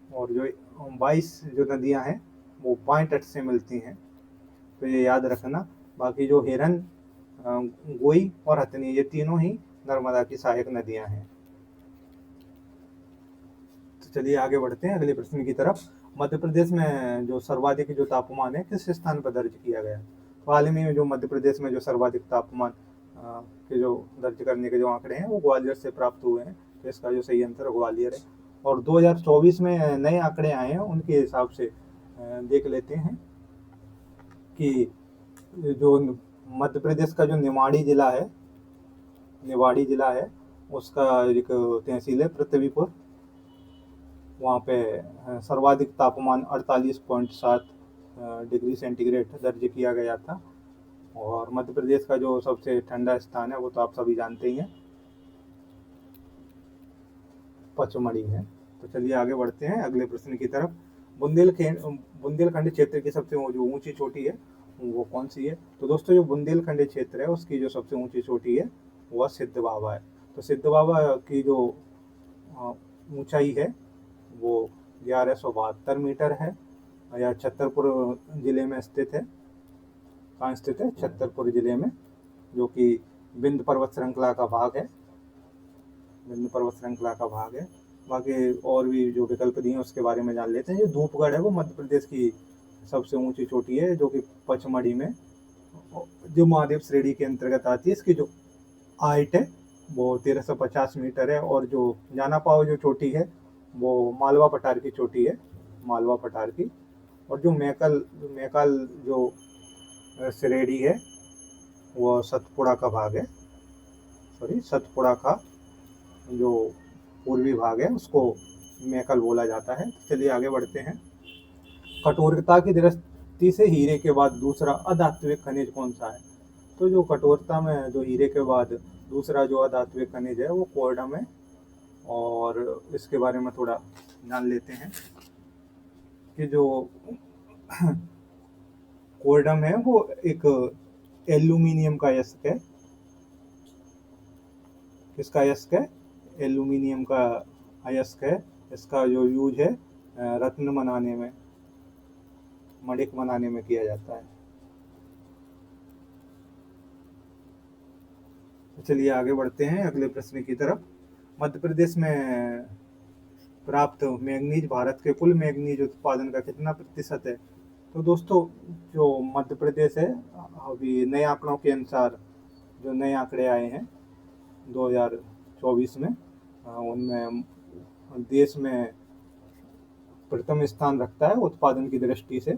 और जो 22 जो नदियां हैं वो बाएं तट से मिलती हैं। तो ये याद रखना। बाकी जो हिरन, गोई और हथनी, ये तीनों ही नर्मदा की सहायक नदियां हैं। तो चलिए आगे बढ़ते हैं अगले प्रश्न की तरफ। मध्य प्रदेश में जो सर्वाधिक जो तापमान है किस स्थान पर दर्ज किया गया? तो हाल ही में जो मध्य प्रदेश में जो सर्वाधिक तापमान के जो दर्ज करने के जो आंकड़े हैं वो ग्वालियर से प्राप्त हुए हैं। तो इसका जो सही आंसर ग्वालियर है। और 2024 में नए आंकड़े आए हैं, उनके हिसाब से देख लेते हैं कि जो मध्य प्रदेश का जो निवाड़ी जिला है उसका एक तहसील है पृथ्वीपुर। वहाँ पे सर्वाधिक तापमान 48.7 डिग्री सेंटीग्रेड दर्ज किया गया था। और मध्य प्रदेश का जो सबसे ठंडा स्थान है वो तो आप सभी जानते ही हैं, पचमढ़ी है। तो चलिए आगे बढ़ते हैं अगले प्रश्न की तरफ। बुंदेलखंड क्षेत्र की सबसे जो ऊंची चोटी है वो कौन सी है? तो दोस्तों जो बुंदेलखंड क्षेत्र है उसकी जो सबसे ऊंची चोटी है वह सिद्ध बाबा है। तो सिद्ध बाबा की जो ऊंचाई है वो 1172 मीटर है। या छतरपुर जिले में स्थित है। कहाँ स्थित है? छतरपुर जिले में, जो कि विंध्य पर्वत श्रृंखला का भाग है। विंध्य पर्वत श्रृंखला का भाग है। बाकी और भी जो विकल्प दिए हैं उसके बारे में जान लेते हैं। जो धूपगढ़ है वो मध्य प्रदेश की सबसे ऊंची चोटी है, जो कि पचमढ़ी में, जो महादेव श्रेणी के अंतर्गत आती है। इसकी जो हाइट है वो 1350 मीटर है, और जो जाना पाओ जो चोटी है वो मालवा पठार की चोटी है, मालवा पठार की। और जो मैकाल जो श्रेणी है वो सतपुड़ा का भाग है, सतपुड़ा का जो पूर्वी भाग है उसको मैकल बोला जाता है। तो चलिए आगे बढ़ते हैं। कठोरता की दृष्टि से हीरे के बाद दूसरा अधात्विक खनिज कौन सा है? तो जो कठोरता में जो हीरे के बाद दूसरा जो अधात्विक खनिज है वो कोर्डम है, और इसके बारे में थोड़ा जान लेते हैं कि जो कोर्डम है वो एक एल्यूमिनियम का अयस्क है। किसका अयस्क है? एल्यूमिनियम का अयस्क है। इसका जो यूज है रत्न बनाने में, मणिक बनाने में किया जाता है। तो चलिए आगे बढ़ते हैं अगले प्रश्न की तरफ। मध्य प्रदेश में प्राप्त मैंगनीज भारत के कुल मैंगनीज उत्पादन का कितना प्रतिशत है? तो दोस्तों जो मध्य प्रदेश है, अभी नए आंकड़ों के अनुसार जो नए आंकड़े आए हैं 2024 में, उनमें देश में प्रथम स्थान रखता है उत्पादन की दृष्टि से।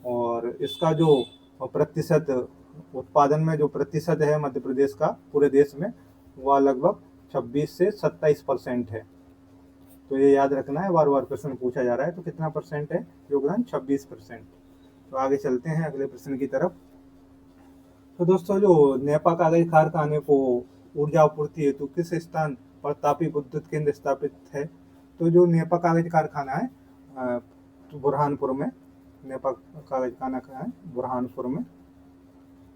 और इसका जो प्रतिशत, उत्पादन में जो प्रतिशत है मध्य प्रदेश का पूरे देश में, वह लगभग 26 से 27% है। तो ये याद रखना है, बार बार प्रश्न पूछा जा रहा है। तो कितना परसेंट है योगदान? 26%। तो आगे चलते हैं अगले प्रश्न की तरफ। तो दोस्तों जो नेपा कागज कारखाने को ऊर्जा आपूर्ति हेतु किस स्थान पर तापी विद्युत केंद्र स्थापित है? तो जो नेपा कागज कारखाना है बुरहानपुर में, नेपा कागज कारखाना है बुरहानपुर में।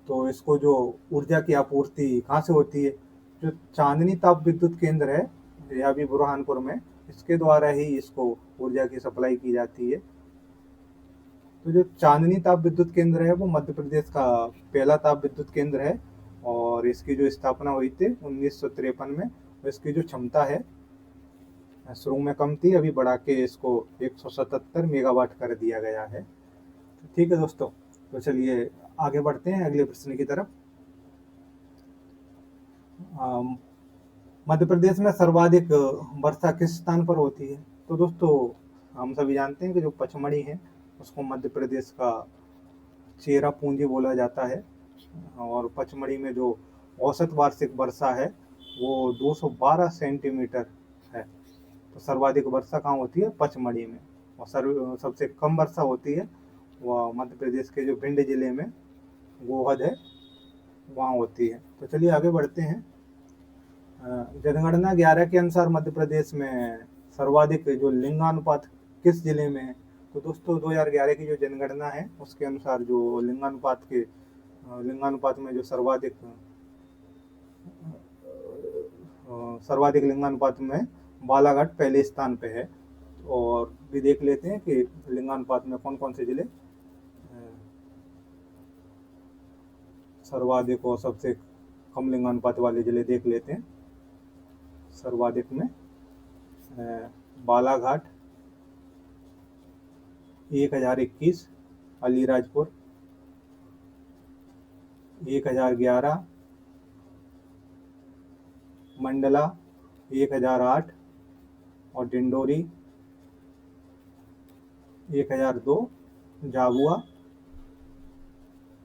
तो इसको जो ऊर्जा की आपूर्ति कहाँ से होती है? जो चांदनी ताप विद्युत केंद्र है, यह भी बुरहानपुर में, इसके द्वारा ही इसको ऊर्जा की सप्लाई की जाती है। तो जो चांदनी ताप विद्युत केंद्र है वो मध्य प्रदेश का पहला ताप विद्युत केंद्र है, और इसकी जो स्थापना हुई थी 1953 में। इसकी जो क्षमता है शुरू में कम थी, अभी बढ़ा के इसको 177 मेगावाट कर दिया गया है। ठीक है दोस्तों, तो चलिए आगे बढ़ते हैं अगले प्रश्न की तरफ। मध्य प्रदेश में सर्वाधिक वर्षा किस स्थान पर होती है? तो दोस्तों हम सभी जानते हैं कि जो पचमढ़ी है उसको मध्य प्रदेश का चेरा पूंजी बोला जाता है, और पचमढ़ी में जो औसत वार्षिक वर्षा है वो 212 सेंटीमीटर है। तो सर्वाधिक वर्षा कहाँ होती है? पचमढ़ी में। और सबसे कम वर्षा होती है वह मध्य प्रदेश के जो भिंड जिले में गोहद है वहाँ होती है। तो चलिए आगे बढ़ते हैं। जनगणना 11 के अनुसार मध्य प्रदेश में सर्वाधिक जो लिंगानुपात किस जिले में है? तो दोस्तों 2011 की जो जनगणना है उसके अनुसार जो लिंगानुपात में जो सर्वाधिक लिंगानुपात में बालाघाट पहले स्थान पे है। और भी देख लेते हैं कि लिंगानुपात में कौन कौन से जिले सर्वाधिक और सबसे कम लिंगानुपात वाले जिले देख लेते हैं। सर्वाधिक में बालाघाट 1021, अलीराजपुर 1011, मंडला 1008 और डिंडोरी 1002, झाबुआ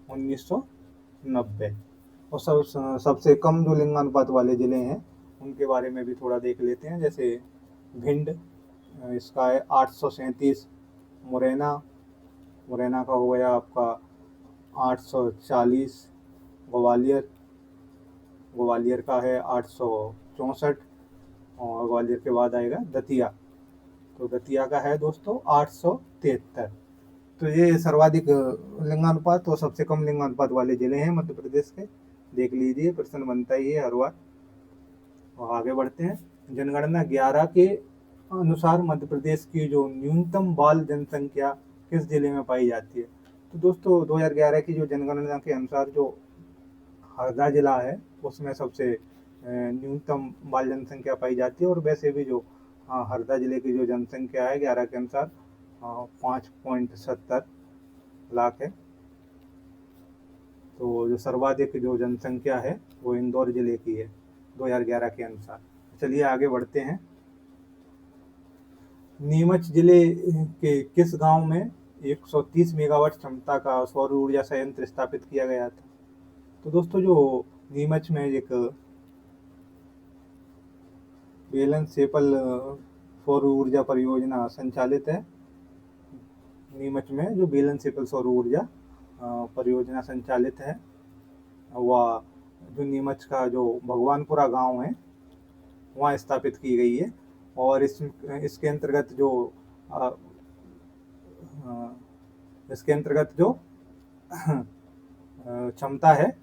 1990। और सबसे कम जो लिंगानुपात वाले जिले हैं उनके बारे में भी थोड़ा देख लेते हैं। जैसे भिंड, इसका है 837, मुरैना का हो गया आपका 840, ग्वालियर का है 864, और ग्वालियर के बाद आएगा दतिया। तो दतिया का है दोस्तों 873। तो ये सर्वाधिक लिंगानुपात और सबसे कम लिंगानुपात वाले जिले हैं मध्य प्रदेश के। देख लीजिए, प्रश्न बनता ही है हर बार। और आगे बढ़ते हैं। जनगणना 11 के अनुसार मध्य प्रदेश की जो न्यूनतम बाल जनसंख्या किस जिले में पाई जाती है? तो दोस्तों 2011 की जो जनगणना के अनुसार जो हरदा जिला है उसमें सबसे न्यूनतम बाल जनसंख्या पाई जाती है। और वैसे भी जो हरदा जिले की जो जनसंख्या है 11 के अनुसार 5.70 लाख है। तो जो सर्वाधिक जो जनसंख्या है वो इंदौर जिले की है 2011 के अनुसार। चलिए आगे बढ़ते हैं। नीमच जिले के किस गांव में 130 मेगावाट क्षमता का सौर ऊर्जा संयंत्र स्थापित किया गया था? तो दोस्तों जो नीमच में एक बेलन सेपल सौर ऊर्जा परियोजना संचालित है। नीमच में जो बेलन सेपल सौर ऊर्जा परियोजना संचालित है वह जो नीमच का जो भगवानपुरा गांव है वहाँ स्थापित की गई है। और इसके अंतर्गत जो इसके अंतर्गत जो क्षमता है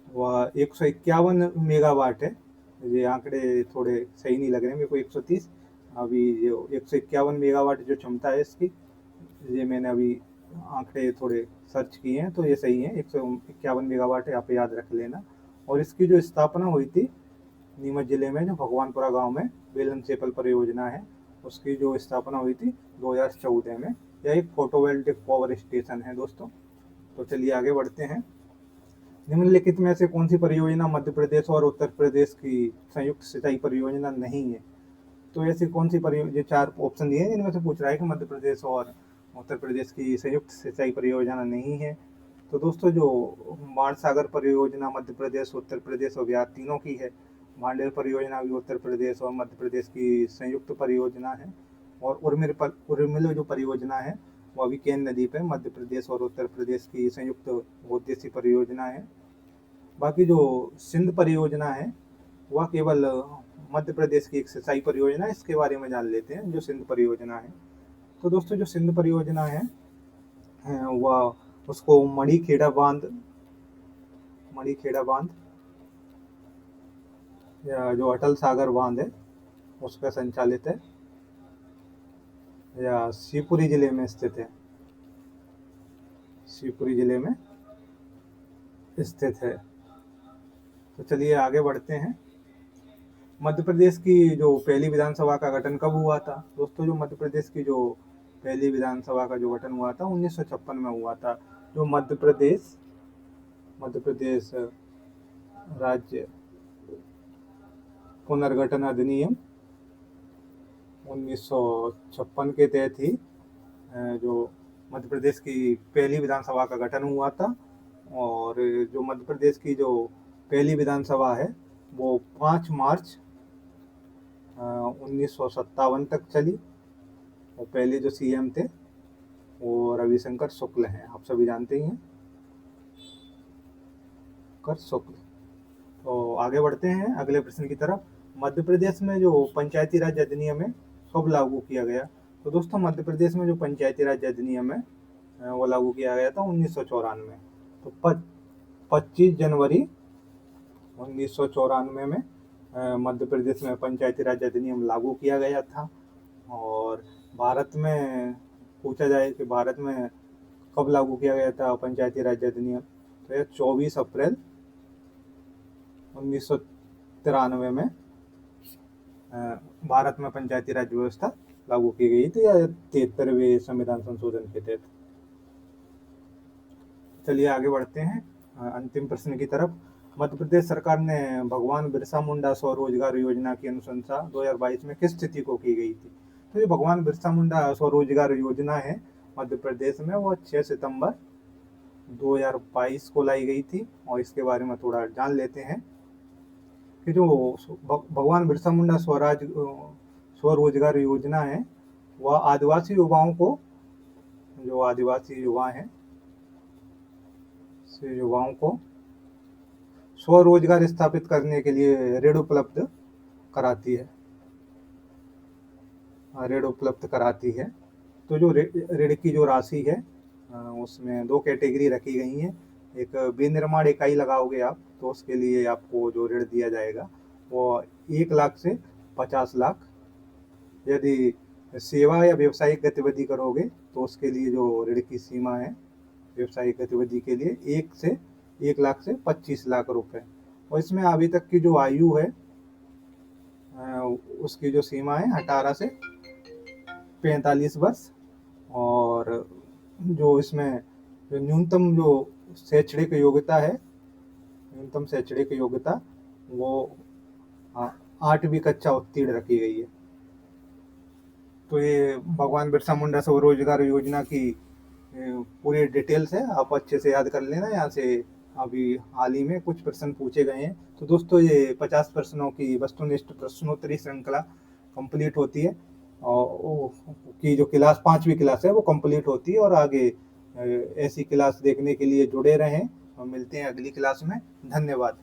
वह 151 मेगावाट है। ये आंकड़े थोड़े सही नहीं लग रहे मेरे को 130, अभी जो 151 मेगावाट जो क्षमता है इसकी, ये मैंने अभी आंकड़े थोड़े सर्च किए हैं तो ये सही है, 151 मेगावाट है, आप याद रख लेना। और इसकी जो स्थापना हुई थी नीमच जिले में जो भगवानपुरा गांव में बेलन सेपल परियोजना है उसकी जो स्थापना हुई थी 2014 में। यह एक फोटोवोल्टिक पावर स्टेशन है दोस्तों। तो चलिए आगे बढ़ते हैं। निम्नलिखित में से कौन सी परियोजना मध्य प्रदेश और उत्तर प्रदेश की संयुक्त सिंचाई परियोजना नहीं है? तो ऐसी कौन सी परियोजना, 4 ऑप्शन दिए हैं जिनमें से पूछ रहा है कि मध्य प्रदेश और उत्तर प्रदेश की संयुक्त सिंचाई परियोजना नहीं है। तो दोस्तों जो बाण सागर परियोजना मध्य प्रदेश, उत्तर प्रदेश और बिहार तीनों की है। भांडेर परियोजना भी उत्तर प्रदेश और मध्य प्रदेश की संयुक्त परियोजना है। और उर्मिल जो परियोजना है वह भी केन नदी पर मध्य प्रदेश और उत्तर प्रदेश की संयुक्त उद्देश्य परियोजना है। बाकी जो सिंध परियोजना है वह केवल मध्य प्रदेश की एक सिंचाई परियोजना है। इसके बारे में जान लेते हैं जो सिंध परियोजना है। तो दोस्तों जो सिंध परियोजना है वह उसको मणिखेड़ा बांध या जो अटल सागर बांध है उस पर संचालित है या शिवपुरी जिले में स्थित है, शिवपुरी जिले में स्थित है। तो चलिए आगे बढ़ते हैं। मध्य प्रदेश की जो पहली विधानसभा का गठन कब हुआ था? दोस्तों जो मध्य प्रदेश की जो पहली विधानसभा का जो गठन हुआ था 1956 में हुआ था। जो मध्य प्रदेश राज्य पुनर्गठन अधिनियम 1956 के तहत ही जो मध्य प्रदेश की पहली विधानसभा का गठन हुआ था। और जो मध्य प्रदेश की जो पहली विधानसभा है वो 5 मार्च 1957 तक चली। और पहले जो सीएम थे वो रविशंकर शुक्ल हैं, आप सभी जानते ही हैं, कर शुक्ल। तो आगे बढ़ते हैं अगले प्रश्न की तरफ। मध्य प्रदेश में जो पंचायती राज अधिनियम है कब लागू किया गया? तो दोस्तों मध्य प्रदेश में जो पंचायती राज अधिनियम है वो लागू किया गया था 1994। तो 25 जनवरी 1994 में मध्य प्रदेश में पंचायती राज अधिनियम लागू किया गया था। और भारत में पूछा जाए कि भारत में कब लागू किया गया था पंचायती राज अधिनियम, तो यह 24 अप्रैल 1993 में भारत में पंचायती राज व्यवस्था लागू की गई थी या 73वें संविधान संशोधन के तहत। चलिए आगे बढ़ते हैं अंतिम प्रश्न की तरफ। मध्य प्रदेश सरकार ने भगवान बिरसा मुंडा स्वरोजगार योजना की अनुशंसा 2022 में किस तिथि को की गई थी? तो ये भगवान बिरसा मुंडा स्वरोजगार योजना है मध्य प्रदेश में, वो 6 सितंबर 2022 को लाई गई थी। और इसके बारे में थोड़ा जान लेते हैं कि जो भगवान बिरसा मुंडा स्वरोजगार योजना है वह आदिवासी युवाओं को, जो आदिवासी युवाओं को स्वरोजगार स्थापित करने के लिए ऋण उपलब्ध कराती है। तो जो ऋण की जो राशि है उसमें 2 कैटेगरी रखी गई हैं। एक विनिर्माण इकाई लगाओगे आप तो उसके लिए आपको जो ऋण दिया जाएगा वो 1 लाख से 50 लाख यदि सेवा या व्यावसायिक गतिविधि करोगे तो उसके लिए जो ऋण की सीमा है व्यावसायिक गतिविधि के लिए 1 लाख से 25 लाख रुपए। और इसमें अभी तक की जो आयु है उसकी जो सीमा है 18 से 45 वर्ष। और जो इसमें जो न्यूनतम जो शैक्षणिक योग्यता है, न्यूनतम शैक्षणिक योग्यता वो 8वीं कक्षा उत्तीर्ण रखी गई है। तो ये भगवान बिरसा मुंडा स्वरोजगार योजना की पूरी डिटेल्स है, आप अच्छे से याद कर लेना। यहाँ से अभी हाल ही में कुछ प्रश्न पूछे गए हैं। तो दोस्तों ये 50 प्रश्नों की वस्तुनिष्ठ प्रश्नोत्तरी श्रृंखला कंप्लीट होती है और की जो क्लास 5वीं क्लास है वो कंप्लीट होती है। और आगे ऐसी क्लास देखने के लिए जुड़े रहें और मिलते हैं अगली क्लास में। धन्यवाद।